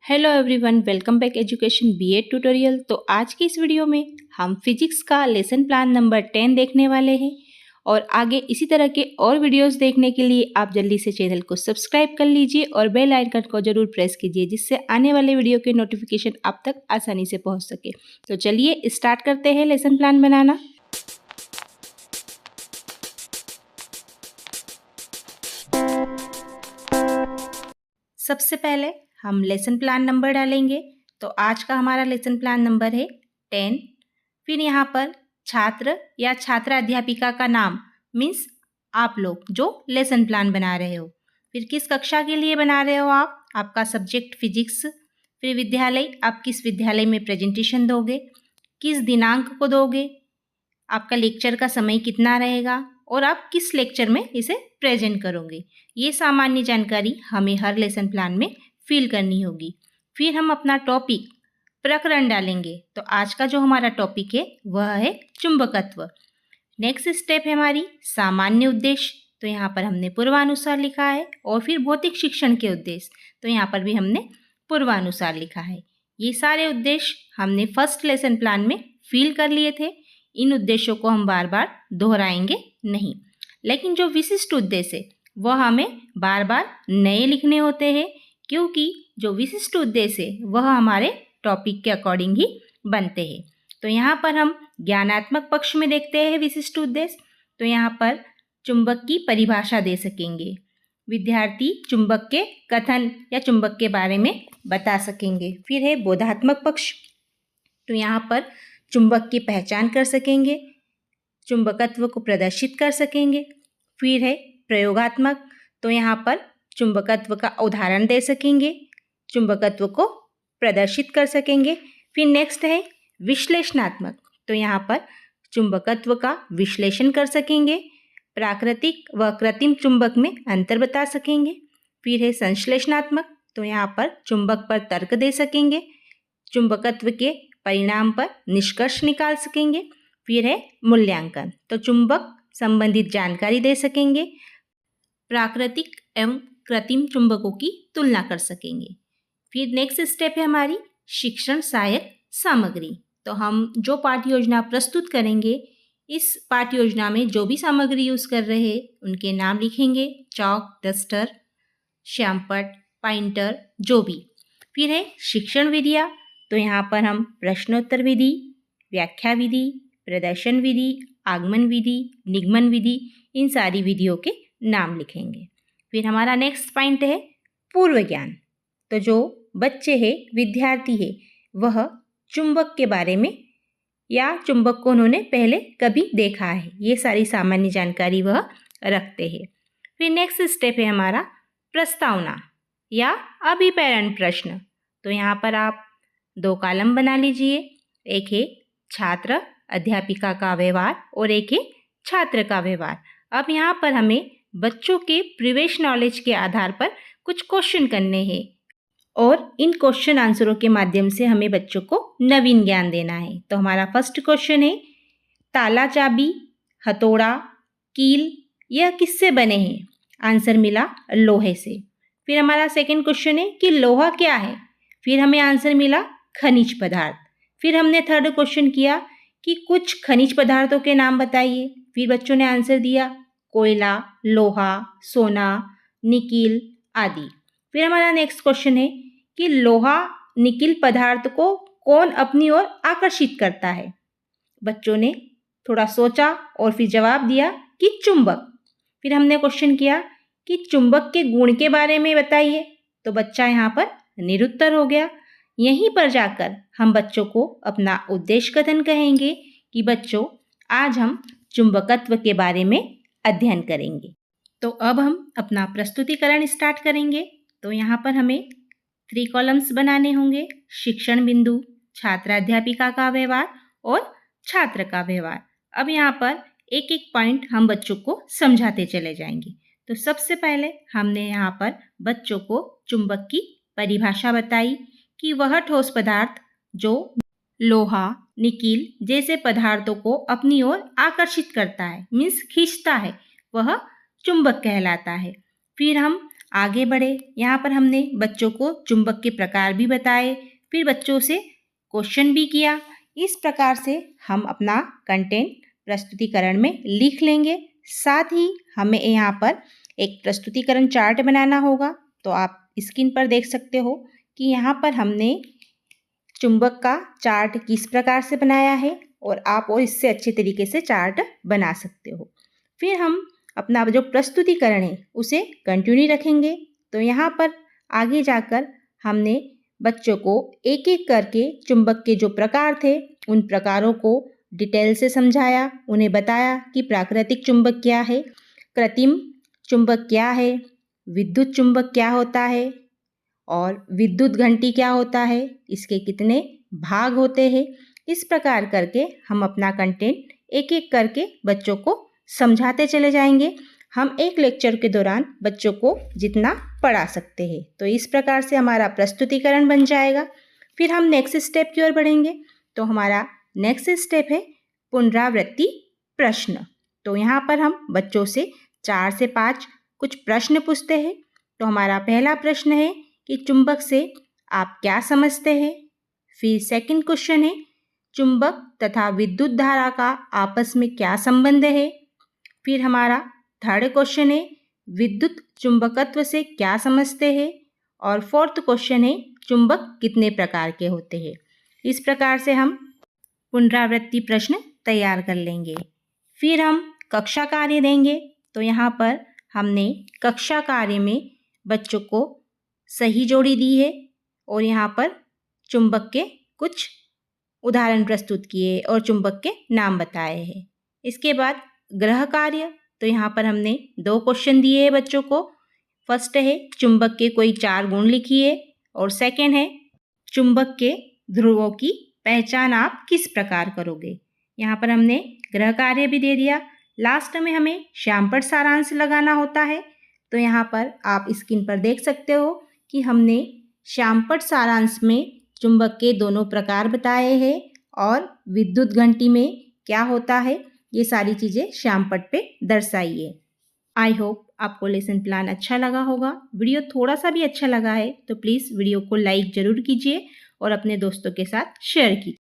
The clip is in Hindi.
Hello everyone, welcome back education BEd tutorial. तो आज की इस वीडियो में हम फिजिक्स का लेसन प्लान नंबर 10 देखने वाले हैं। और आगे इसी तरह के और वीडियोस देखने के लिए आप जल्दी से चैनल को सब्सक्राइब कर लीजिए और बेल आइकन को जरूर प्रेस कीजिए, जिससे आने वाले वीडियो के नोटिफिकेशन आप तक आसानी से पहुँच सके। तो चलिए स्टार्ट करते हैं लेसन प्लान बनाना। सबसे पहले हम लेसन प्लान नंबर डालेंगे। तो आज का हमारा लेसन प्लान नंबर है 10। फिर यहाँ पर छात्र या छात्रा अध्यापिका का नाम मीन्स आप लोग जो लेसन प्लान बना रहे हो। फिर किस कक्षा के लिए बना रहे हो आप, आपका सब्जेक्ट फिजिक्स। फिर विद्यालय, आप किस विद्यालय में प्रेजेंटेशन दोगे, किस दिनांक को दोगे, आपका लेक्चर का समय कितना रहेगा और आप किस लेक्चर में इसे प्रेजेंट करोगे। ये सामान्य जानकारी हमें हर लेसन प्लान में फिल करनी होगी। फिर हम अपना टॉपिक प्रकरण डालेंगे। तो आज का जो हमारा टॉपिक है वह है चुंबकत्व। नेक्स्ट स्टेप है हमारी सामान्य उद्देश्य। तो यहाँ पर हमने पूर्वानुसार लिखा है। और फिर भौतिक शिक्षण के उद्देश्य, तो यहाँ पर भी हमने पूर्वानुसार लिखा है। ये सारे उद्देश्य हमने फर्स्ट लेसन प्लान में फिल कर लिए थे। इन उद्देश्यों को हम बार बार दोहराएंगे नहीं, लेकिन जो विशिष्ट उद्देश्य है वह हमें बार बार नए लिखने होते हैं, क्योंकि जो विशिष्ट उद्देश्य है वह हमारे टॉपिक के अकॉर्डिंग ही बनते हैं। तो यहाँ पर हम ज्ञानात्मक पक्ष में देखते हैं विशिष्ट उद्देश्य। तो यहाँ पर चुंबक की परिभाषा दे सकेंगे, विद्यार्थी चुंबक के कथन या चुंबक के बारे में बता सकेंगे। फिर है बोधात्मक पक्ष। तो यहाँ पर चुंबक की पहचान कर सकेंगे, चुंबकत्व को प्रदर्शित कर सकेंगे। फिर है प्रयोगात्मक। तो यहाँ पर चुंबकत्व का उदाहरण दे सकेंगे, चुंबकत्व को प्रदर्शित कर सकेंगे। फिर नेक्स्ट है विश्लेषणात्मक। तो यहाँ पर चुंबकत्व का विश्लेषण कर सकेंगे, प्राकृतिक व कृत्रिम चुंबक में अंतर बता सकेंगे। फिर है संश्लेषणात्मक। तो यहाँ पर चुंबक पर तर्क दे सकेंगे, चुंबकत्व के परिणाम पर निष्कर्ष निकाल सकेंगे। फिर है मूल्यांकन। तो चुंबक संबंधित जानकारी दे सकेंगे, प्राकृतिक एवं कृत्रिम चुंबकों की तुलना कर सकेंगे। फिर नेक्स्ट स्टेप है हमारी शिक्षण सहायक सामग्री। तो हम जो पाठ्य योजना प्रस्तुत करेंगे, इस पाठ्य योजना में जो भी सामग्री यूज़ कर रहे हैं उनके नाम लिखेंगे, चौक, डस्टर, श्यामपट्ट, पॉइंटर, जो भी। फिर है शिक्षण विधियाँ। तो यहाँ पर हम प्रश्नोत्तर विधि, व्याख्या विधि, प्रदर्शन विधि, आगमन विधि, निगमन विधि, इन सारी विधियों के नाम लिखेंगे। फिर हमारा नेक्स्ट पॉइंट है पूर्व ज्ञान। तो जो बच्चे हैं, विद्यार्थी है, वह चुंबक के बारे में या चुंबक को उन्होंने पहले कभी देखा है, ये सारी सामान्य जानकारी वह रखते हैं। फिर नेक्स्ट स्टेप है हमारा प्रस्तावना या अभिप्रेरण प्रश्न। तो यहाँ पर आप 2 कॉलम बना लीजिए। एक है छात्र अध्यापिका का व्यवहार और एक है छात्र का व्यवहार। अब यहाँ पर हमें बच्चों के प्रीवियस नॉलेज के आधार पर कुछ क्वेश्चन करने हैं और इन क्वेश्चन आंसरों के माध्यम से हमें बच्चों को नवीन ज्ञान देना है। तो हमारा फर्स्ट क्वेश्चन है ताला, चाबी, हथौड़ा, कील यह किससे बने हैं? आंसर मिला लोहे से। फिर हमारा सेकंड क्वेश्चन है कि लोहा क्या है? फिर हमें आंसर मिला खनिज पदार्थ। फिर हमने थर्ड क्वेश्चन किया कि कुछ खनिज पदार्थों के नाम बताइए। फिर बच्चों ने आंसर दिया कोयला, लोहा, सोना, निकिल आदि। फिर हमारा नेक्स्ट क्वेश्चन है कि लोहा निकिल पदार्थ को कौन अपनी ओर आकर्षित करता है? बच्चों ने थोड़ा सोचा और फिर जवाब दिया कि चुंबक। फिर हमने क्वेश्चन किया कि चुंबक के गुण के बारे में बताइए। तो बच्चा यहाँ पर निरुत्तर हो गया। यहीं पर जाकर हम बच्चों को अपना उद्देश्य कथन कहेंगे कि बच्चों आज हम चुंबकत्व के बारे में अध्ययन करेंगे। तो अब हम अपना प्रस्तुतिकरण स्टार्ट करेंगे। तो यहाँ पर हमें 3 कॉलम्स बनाने होंगे, शिक्षण बिंदु, छात्राध्यापिका का व्यवहार और छात्र का व्यवहार। अब यहाँ पर एक एक पॉइंट हम बच्चों को समझाते चले जाएंगे। तो सबसे पहले हमने यहाँ पर बच्चों को चुंबक की परिभाषा बताई कि वह ठोस पदार्थ जो लोहा, निकिल जैसे पदार्थों को अपनी ओर आकर्षित करता है, मीन्स खींचता है, वह चुंबक कहलाता है। फिर हम आगे बढ़े। यहाँ पर हमने बच्चों को चुंबक के प्रकार भी बताए, फिर बच्चों से क्वेश्चन भी किया। इस प्रकार से हम अपना कंटेंट प्रस्तुतिकरण में लिख लेंगे। साथ ही हमें यहाँ पर एक प्रस्तुतिकरण चार्ट बनाना होगा। तो आप स्क्रीन पर देख सकते हो कि यहाँ पर हमने चुंबक का चार्ट किस प्रकार से बनाया है और आप और इससे अच्छे तरीके से चार्ट बना सकते हो। फिर हम अपना जो प्रस्तुतिकरण है उसे कंटिन्यू रखेंगे। तो यहाँ पर आगे जाकर हमने बच्चों को एक एक करके चुंबक के जो प्रकार थे उन प्रकारों को डिटेल से समझाया, उन्हें बताया कि प्राकृतिक चुंबक क्या है, कृत्रिम चुंबक क्या है, विद्युत चुंबक क्या होता है और विद्युत घंटी क्या होता है, इसके कितने भाग होते हैं। इस प्रकार करके हम अपना कंटेंट एक एक करके बच्चों को समझाते चले जाएंगे। हम एक लेक्चर के दौरान बच्चों को जितना पढ़ा सकते हैं। तो इस प्रकार से हमारा प्रस्तुतिकरण बन जाएगा। फिर हम नेक्स्ट स्टेप की ओर बढ़ेंगे। तो हमारा नेक्स्ट स्टेप है पुनरावृत्ति प्रश्न। तो यहाँ पर हम बच्चों से 4 से 5 कुछ प्रश्न पूछते हैं। तो हमारा पहला प्रश्न है कि चुंबक से आप क्या समझते हैं। फिर सेकंड क्वेश्चन है चुंबक तथा विद्युत धारा का आपस में क्या संबंध है। फिर हमारा थर्ड क्वेश्चन है विद्युत चुंबकत्व से क्या समझते हैं। और फोर्थ क्वेश्चन है चुंबक कितने प्रकार के होते हैं। इस प्रकार से हम पुनरावृत्ति प्रश्न तैयार कर लेंगे। फिर हम कक्षा कार्य देंगे। तो यहाँ पर हमने कक्षा कार्य में बच्चों को सही जोड़ी दी है और यहाँ पर चुंबक के कुछ उदाहरण प्रस्तुत किए और चुंबक के नाम बताए हैं। इसके बाद गृह कार्य। तो यहाँ पर हमने 2 क्वेश्चन दिए हैं बच्चों को। फर्स्ट है चुंबक के कोई 4 गुण लिखिए और सेकंड है चुंबक के ध्रुवों की पहचान आप किस प्रकार करोगे। यहाँ पर हमने गृह कार्य भी दे दिया। लास्ट में हमें श्यामपट्ट सारांश लगाना होता है। तो यहाँ पर आप स्क्रीन पर देख सकते हो कि हमने श्यामपट्ट सारांश में चुंबक के दोनों प्रकार बताए हैं और विद्युत घंटी में क्या होता है, ये सारी चीज़ें श्यामपट्ट पे दर्शाई है। आई होप आपको लेसन प्लान अच्छा लगा होगा। वीडियो थोड़ा सा भी अच्छा लगा है तो प्लीज़ वीडियो को लाइक ज़रूर कीजिए और अपने दोस्तों के साथ शेयर कीजिए।